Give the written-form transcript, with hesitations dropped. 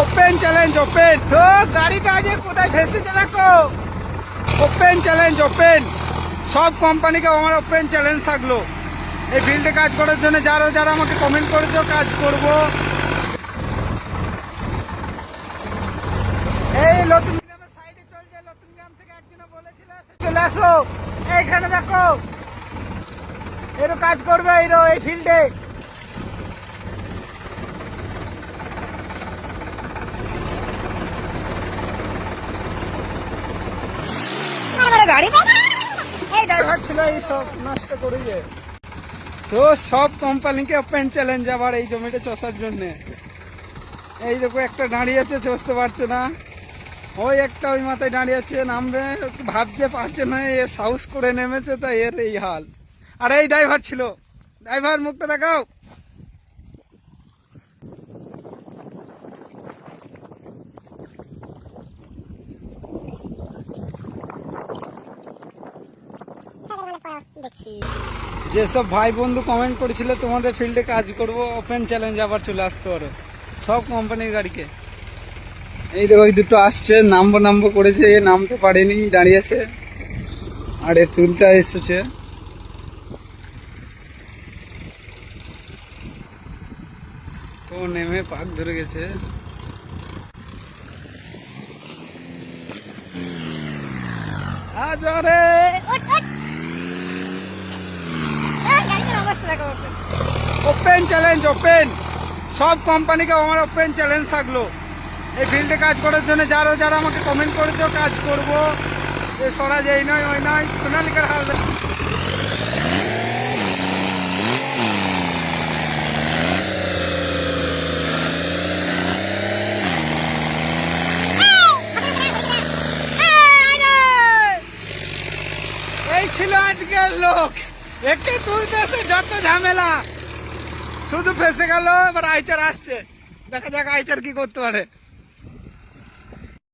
Open challenge open তো গাড়িটা আজ কোথায় ভেসেছে দেখো। ওপেন চ্যালেঞ্জ ওপেন, সব কোম্পানিকে আমার ওপেন চ্যালেঞ্জ থাকলো এই ফিল্ডে কাজ করার জন্য। যারা যারা আমাকে কমেন্ট করেছো কাজ করব। এই নতুন গ্রামের সাইডে চলছে, নতুন গ্রাম থেকে একজন বলেছিল চলে আসো এইখানে দেখো, এরও কাজ করবে এই ফিল্ডে। এই ড্রাইভার ছিল এই সব নষ্ট করেছে তো সব কোম্পানিকে ওপেন চ্যালেঞ্জ আবার এই জমিটা চষার জন্য। এই দেখো একটা দাঁড়িয়ে আছে, চষতে পারছে না, ওই একটা ওই মাথায় দাঁড়িয়ে আছে, নামবে ভাবছে পারছে না, এ সাহস করে নেমেছে, তাই এর এই হাল। আর এই ড্রাইভার ছিল, ড্রাইভার মুখটা দেখাও। যেসব ভাই বন্ধু কমেন্ট করেছিল তোমাদের ফিল্ডে কাজ করব, ওপেন চ্যালেঞ্জ আবার চলে আসতে পারো সব কোম্পানির গাড়িকে। এই দেখো ওই দুটো আসছে, নামবো করেছে, এ নামতে পারেনি, দাঁড়িয়েছে, আর এ তুলতে এসেছে। তো নেমে পাক ধরে গেছে। ওপেন চ্যালেঞ্জ ওপেন, সব কোম্পানিকে আমার ওপেন চ্যালেঞ্জ থাকলো এই ফিল্ডে কাজ করার জন্য। যারা যারা আমাকে কমেন্ট করেছো কাজ করব, এ সরা যে এই নয় ওই নয়, সোনালিকার হাল। এই ছিল আজকের লোক, একটু তুলতে এসে যত ঝামেলা, শুধু ফেসে গেল। এবার আইচার আসছে, দেখা যাক আইচার কি করতে পারে।